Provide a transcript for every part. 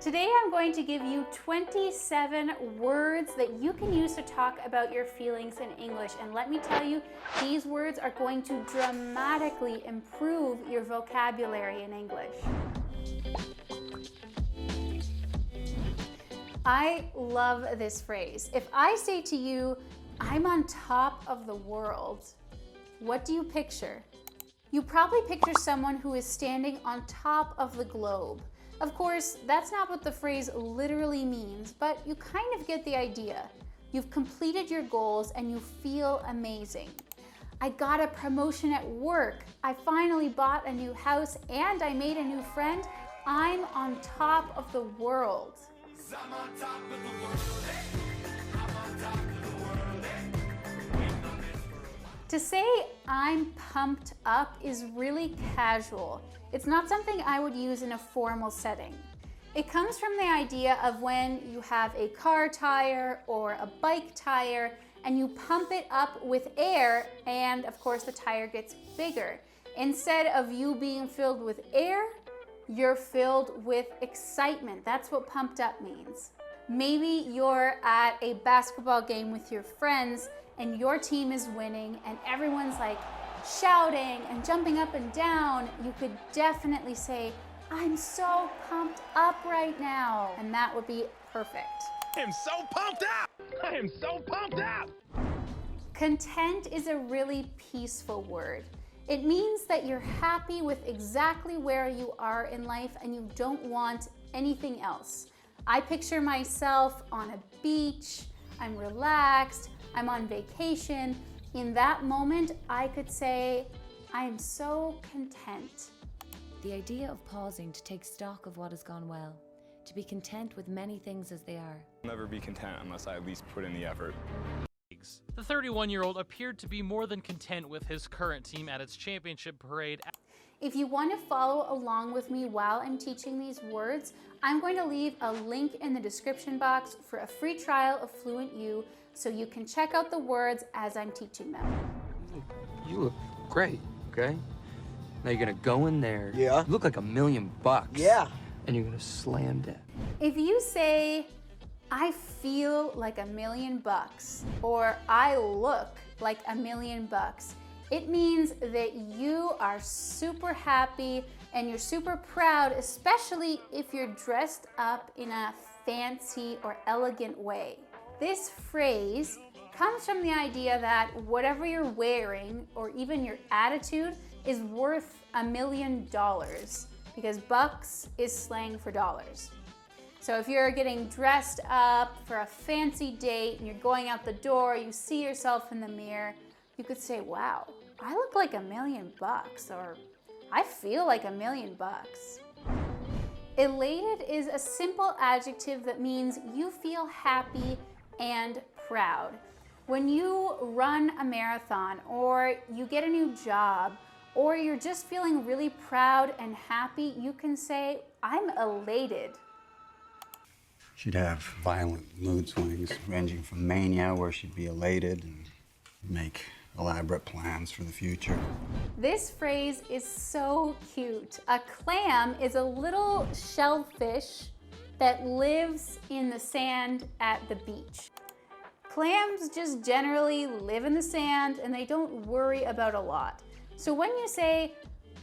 Today I'm going to give you 27 words that you can use to talk about your feelings in English. And let me tell you, these words are going to dramatically improve your vocabulary in English. I love this phrase. If I say to you, I'm on top of the world, what do you picture? You probably picture someone who is standing on top of the globe. Of course, that's not what the phrase literally means, but you kind of get the idea. You've completed your goals and you feel amazing. I got a promotion at work. I finally bought a new house and I made a new friend. I'm on top of the world. I'm on top of the world. I'm on top of the world. To say I'm pumped up is really casual. It's not something I would use in a formal setting. It comes from the idea of when you have a car tire or a bike tire and you pump it up with air and of course the tire gets bigger. Instead of you being filled with air, you're filled with excitement. That's what pumped up means. Maybe you're at a basketball game with your friends and your team is winning and everyone's like shouting and jumping up and down. You could definitely say, I'm so pumped up right now. And that would be perfect. I am so pumped up! I am so pumped up! Content is a really peaceful word. It means that you're happy with exactly where you are in life and you don't want anything else. I picture myself on a beach, I'm relaxed, I'm on vacation. In that moment, I could say, I am so content. The idea of pausing to take stock of what has gone well, to be content with many things as they are. I'll never be content unless I at least put in the effort. The 31-year-old appeared to be more than content with his current team at its championship parade. If you want to follow along with me while I'm teaching these words, I'm going to leave a link in the description box for a free trial of FluentU so you can check out the words as I'm teaching them. You look great, okay? Now you're gonna go in there. Yeah. You look like $1 million. Yeah. And you're gonna slam that. If you say, I feel like $1 million, or I look like $1 million, it means that you are super happy and you're super proud, especially if you're dressed up in a fancy or elegant way. This phrase comes from the idea that whatever you're wearing or even your attitude is worth $1 million because bucks is slang for dollars. So if you're getting dressed up for a fancy date and you're going out the door, you see yourself in the mirror, you could say, wow, I look like $1 million, or I feel like $1 million. Elated is a simple adjective that means you feel happy and proud. When you run a marathon or you get a new job or you're just feeling really proud and happy, you can say, I'm elated. She'd have violent mood swings ranging from mania, where she'd be elated and make elaborate plans for the future. This phrase is so cute. A clam is a little shellfish that lives in the sand at the beach. Clams just generally live in the sand and they don't worry about a lot. So when you say,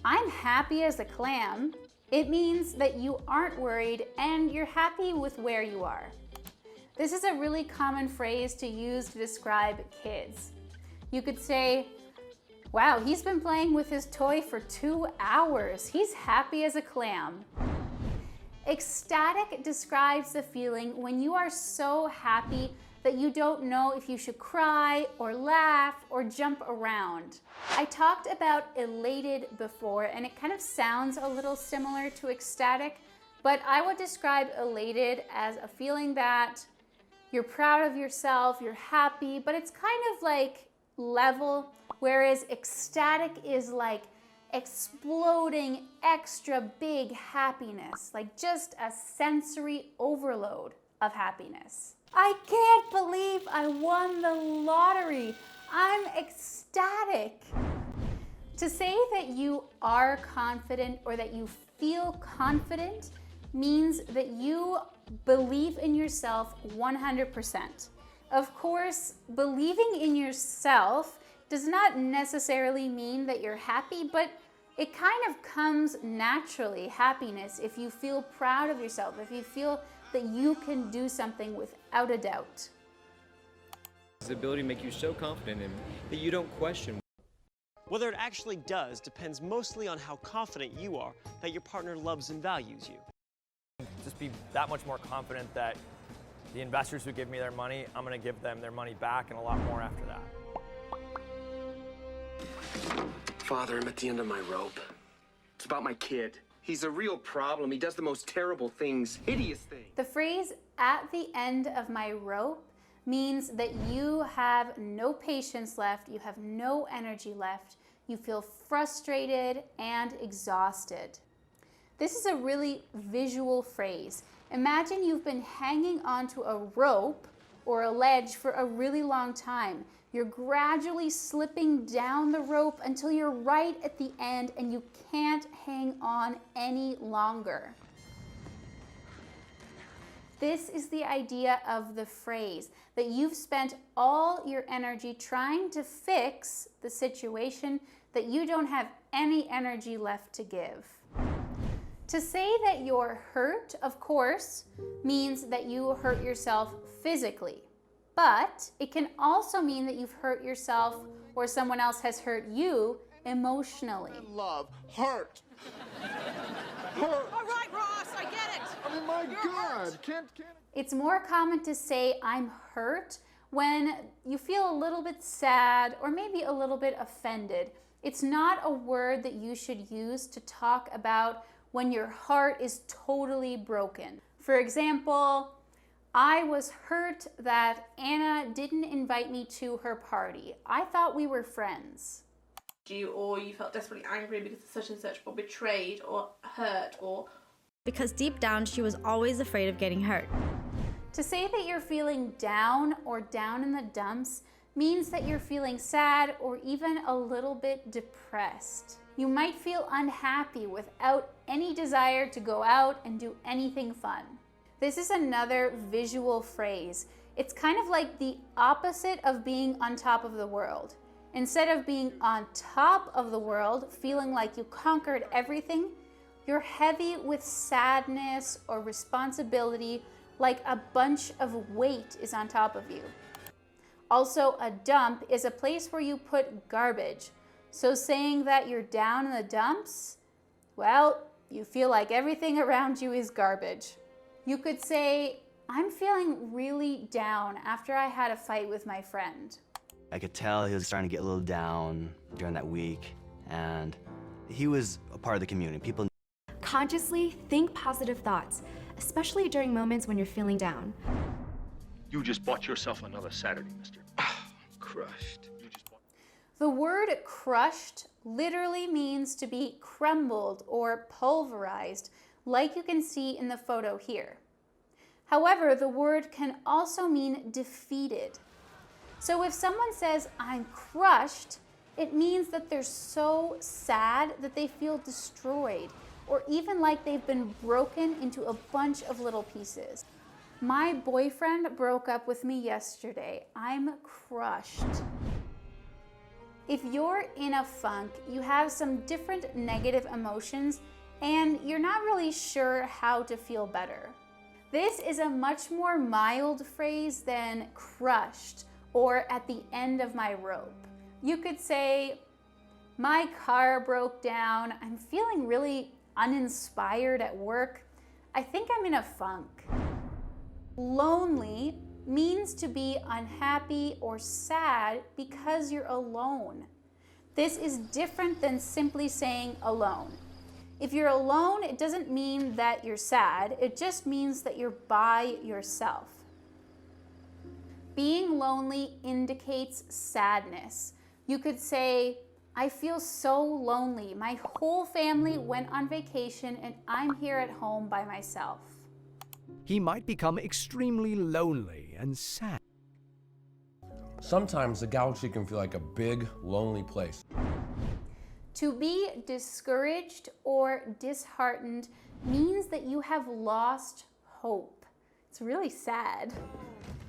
I'm happy as a clam, it means that you aren't worried and you're happy with where you are. This is a really common phrase to use to describe kids. You could say, wow, he's been playing with his toy for 2 hours. He's happy as a clam. Ecstatic describes the feeling when you are so happy that you don't know if you should cry or laugh or jump around. I talked about elated before and it kind of sounds a little similar to ecstatic, but I would describe elated as a feeling that you're proud of yourself, you're happy, but it's kind of like level, whereas ecstatic is like exploding extra big happiness, like just a sensory overload of happiness. I can't believe I won the lottery. I'm ecstatic. To say that you are confident or that you feel confident means that you believe in yourself 100%. Of course, believing in yourself does not necessarily mean that you're happy, but it kind of comes naturally, happiness, if you feel proud of yourself, if you feel that you can do something without a doubt. The ability to make you so confident in that you don't question. Whether it actually does depends mostly on how confident you are that your partner loves and values you. Just be that much more confident that the investors who give me their money, I'm going to give them their money back and a lot more after that. Father, I'm at the end of my rope. It's about my kid. He's a real problem. He does the most terrible things, hideous things. The phrase, "at the end of my rope," means that you have no patience left, you have no energy left, you feel frustrated and exhausted. This is a really visual phrase. Imagine you've been hanging onto a rope or a ledge for a really long time. You're gradually slipping down the rope until you're right at the end and you can't hang on any longer. This is the idea of the phrase, that you've spent all your energy trying to fix the situation, that you don't have any energy left to give. To say that you're hurt, of course, means that you hurt yourself physically. But it can also mean that you've hurt yourself or someone else has hurt you emotionally. Love, hurt. Hurt. All right, Ross, I get it. I mean, my You're God, hurt. can't. It's more common to say "I'm hurt" when you feel a little bit sad or maybe a little bit offended. It's not a word that you should use to talk about when your heart is totally broken. For example, I was hurt that Anna didn't invite me to her party. I thought we were friends. Or you felt desperately angry because such and such, or betrayed, or hurt, or... Because deep down, she was always afraid of getting hurt. To say that you're feeling down or down in the dumps means that you're feeling sad or even a little bit depressed. You might feel unhappy without any desire to go out and do anything fun. This is another visual phrase. It's kind of like the opposite of being on top of the world. Instead of being on top of the world, feeling like you conquered everything, you're heavy with sadness or responsibility, like a bunch of weight is on top of you. Also, a dump is a place where you put garbage. So saying that you're down in the dumps, well, you feel like everything around you is garbage. You could say, "I'm feeling really down after I had a fight with my friend." I could tell he was starting to get a little down during that week, and he was a part of the community. People. Consciously think positive thoughts, especially during moments when you're feeling down. You just bought yourself another Saturday, mister. Crushed. The word crushed literally means to be crumbled or pulverized, like you can see in the photo here. However, the word can also mean defeated. So if someone says, "I'm crushed," it means that they're so sad that they feel destroyed, or even like they've been broken into a bunch of little pieces. My boyfriend broke up with me yesterday. I'm crushed. If you're in a funk, you have some different negative emotions and you're not really sure how to feel better. This is a much more mild phrase than crushed or at the end of my rope. You could say, "My car broke down. I'm feeling really uninspired at work. I think I'm in a funk." Lonely means to be unhappy or sad because you're alone. This is different than simply saying alone. If you're alone, it doesn't mean that you're sad. It just means that you're by yourself. Being lonely indicates sadness. You could say, "I feel so lonely. My whole family went on vacation and I'm here at home by myself." He might become extremely lonely and sad. Sometimes the galaxy can feel like a big, lonely place. To be discouraged or disheartened means that you have lost hope. It's really sad.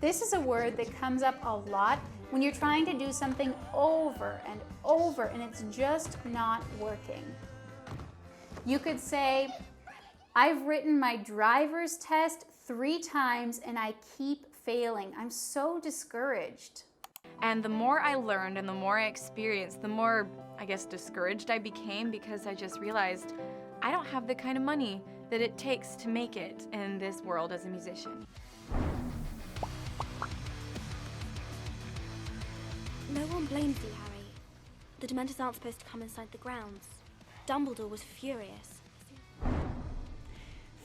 This is a word that comes up a lot when you're trying to do something over and over and it's just not working. You could say, I've written my driver's test 3 times and I keep failing. I'm so discouraged. And the more I learned and the more I experienced, the more, I guess, discouraged I became because I just realized I don't have the kind of money that it takes to make it in this world as a musician. No one blames you, Harry. The Dementors aren't supposed to come inside the grounds. Dumbledore was furious.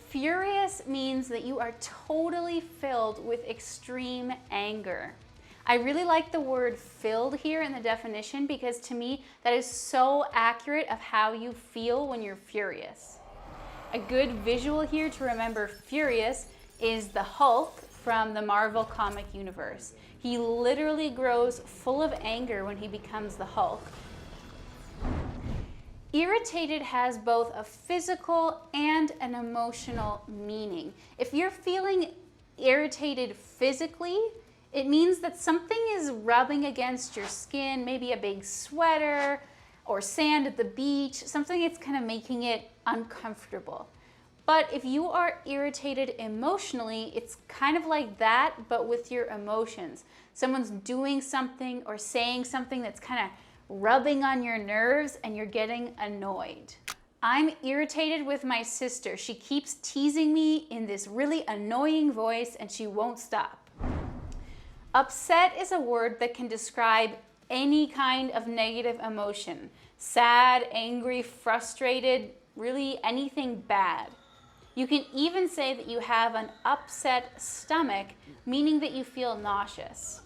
Furious means that you are totally filled with extreme anger. I really like the word filled here in the definition because to me that is so accurate of how you feel when you're furious. A good visual here to remember furious is the Hulk from the Marvel comic universe. He literally grows full of anger when he becomes the Hulk. Irritated has both a physical and an emotional meaning. If you're feeling irritated physically, it means that something is rubbing against your skin, maybe a big sweater or sand at the beach, something that's kind of making it uncomfortable. But if you are irritated emotionally, it's kind of like that, but with your emotions. Someone's doing something or saying something that's kind of rubbing on your nerves and you're getting annoyed. I'm irritated with my sister. She keeps teasing me in this really annoying voice and she won't stop. Upset is a word that can describe any kind of negative emotion. Sad, angry, frustrated, really anything bad. You can even say that you have an upset stomach, meaning that you feel nauseous.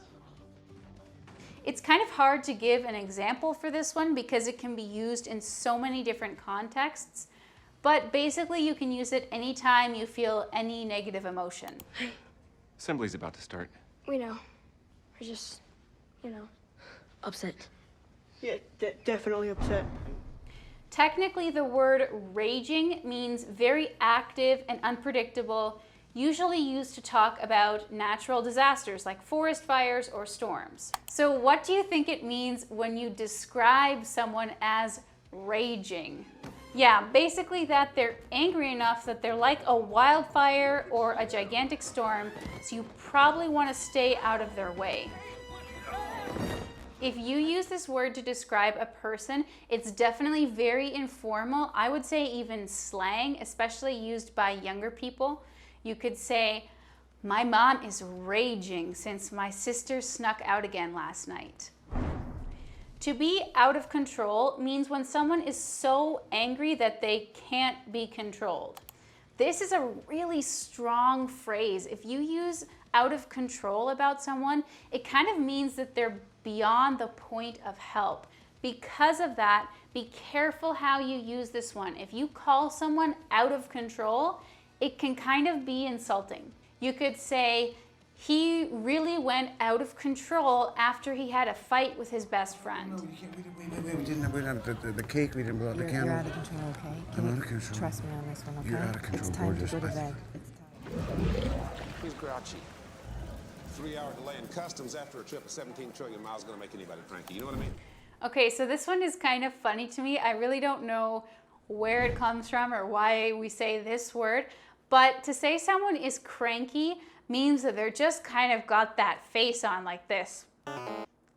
It's kind of hard to give an example for this one because it can be used in so many different contexts, but basically you can use it anytime you feel any negative emotion. Assembly's about to start. We know. We're just, upset. Yeah, definitely upset. Technically, the word raging means very active and unpredictable, usually used to talk about natural disasters like forest fires or storms. So what do you think it means when you describe someone as raging? Yeah, basically that they're angry enough that they're like a wildfire or a gigantic storm, so you probably want to stay out of their way. If you use this word to describe a person, it's definitely very informal. I would say even slang, especially used by younger people. You could say, my mom is raging since my sister snuck out again last night. To be out of control means when someone is so angry that they can't be controlled. This is a really strong phrase. If you use out of control about someone, it kind of means that they're beyond the point of help. Because of that, be careful how you use this one. If you call someone out of control, it can kind of be insulting. You could say, he really went out of control after he had a fight with his best friend. No, we didn't bring the cake, we didn't blow out the candle. You're out of control, okay? I'm out of control. Trust me on this one, okay? You're out of control, it's time gorgeous. to go to bed. It's time. He's grouchy. 3-hour delay in customs after a trip of 17 trillion miles is gonna make anybody cranky. You know what I mean? Okay, so this one is kind of funny to me. I really don't know where it comes from or why we say this word, but to say someone is cranky means that they're just kind of got that face on like this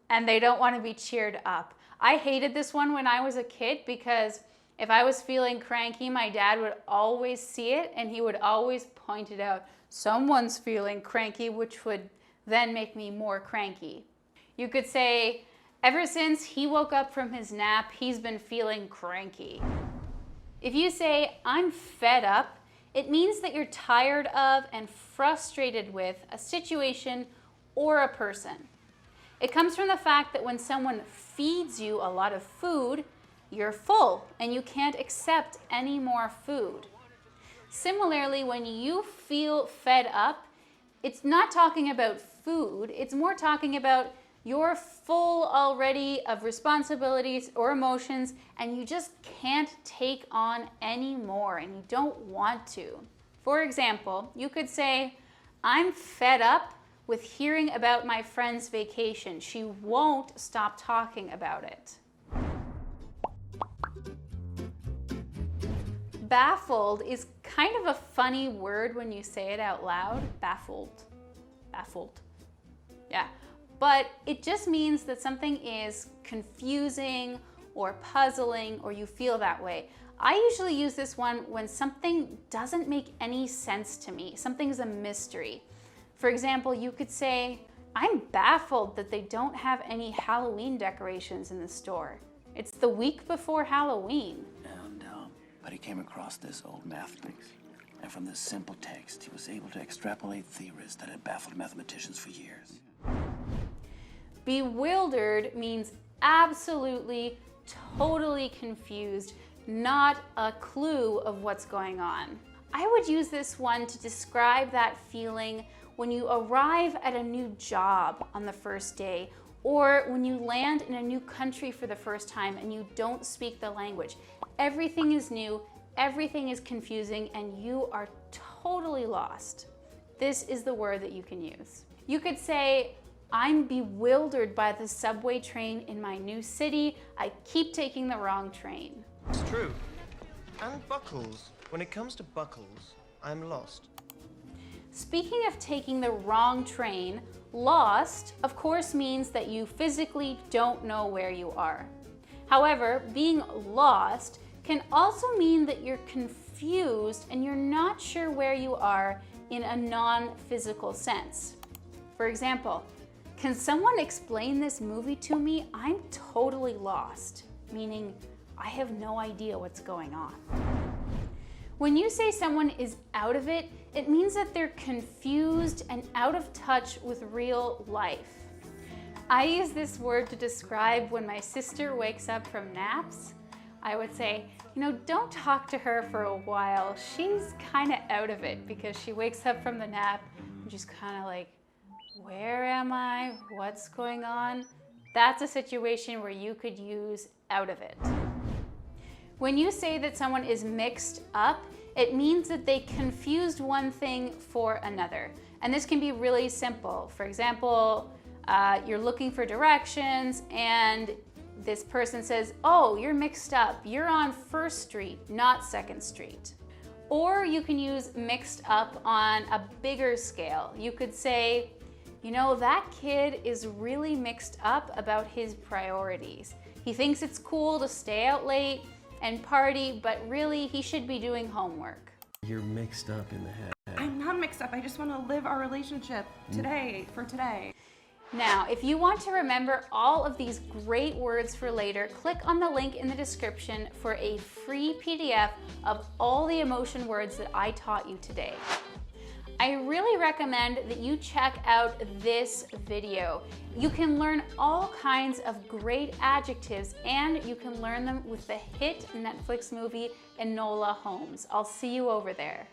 and they don't want to be cheered up. I hated this one when I was a kid because if I was feeling cranky, my dad would always see it and he would always point it out. Someone's feeling cranky, which would then make me more cranky. You could say, ever since he woke up from his nap, he's been feeling cranky. If you say, I'm fed up, it means that you're tired of and frustrated with a situation or a person. It comes from the fact that when someone feeds you a lot of food, you're full and you can't accept any more food. Similarly, when you feel fed up, it's not talking about food, it's more talking about You're full already of responsibilities or emotions and you just can't take on any more and you don't want to. For example, you could say, I'm fed up with hearing about my friend's vacation. She won't stop talking about it. Baffled is kind of a funny word when you say it out loud. Baffled. Baffled. Yeah. But it just means that something is confusing or puzzling or you feel that way. I usually use this one when something doesn't make any sense to me. Something's a mystery. For example, you could say, I'm baffled that they don't have any Halloween decorations in the store. It's the week before Halloween. But he came across this old math book, and from this simple text, he was able to extrapolate theories that had baffled mathematicians for years. Bewildered means absolutely, totally confused, not a clue of what's going on. I would use this one to describe that feeling when you arrive at a new job on the first day, or when you land in a new country for the first time and you don't speak the language. Everything is new, everything is confusing, and you are totally lost. This is the word that you can use. You could say, I'm bewildered by the subway train in my new city. I keep taking the wrong train. It's true. And buckles. When it comes to buckles, I'm lost. Speaking of taking the wrong train, lost, of course, means that you physically don't know where you are. However, being lost can also mean that you're confused and you're not sure where you are in a non-physical sense. For example, can someone explain this movie to me? I'm totally lost, meaning I have no idea what's going on. When you say someone is out of it, it means that they're confused and out of touch with real life. I use this word to describe when my sister wakes up from naps. I would say, don't talk to her for a while. She's kind of out of it because she wakes up from the nap and she's kind of like, where am I? What's going on? That's a situation where you could use out of it. When you say that someone is mixed up, it means that they confused one thing for another. And this can be really simple. For example, you're looking for directions and this person says, oh, you're mixed up. You're on 1st Street, not 2nd Street. Or you can use mixed up on a bigger scale. You could say, that kid is really mixed up about his priorities. He thinks it's cool to stay out late and party, but really he should be doing homework. You're mixed up in the head. I'm not mixed up. I just want to live our relationship today, for today. Now, if you want to remember all of these great words for later, click on the link in the description for a free PDF of all the emotion words that I taught you today. I really recommend that you check out this video. You can learn all kinds of great adjectives and you can learn them with the hit Netflix movie Enola Holmes. I'll see you over there.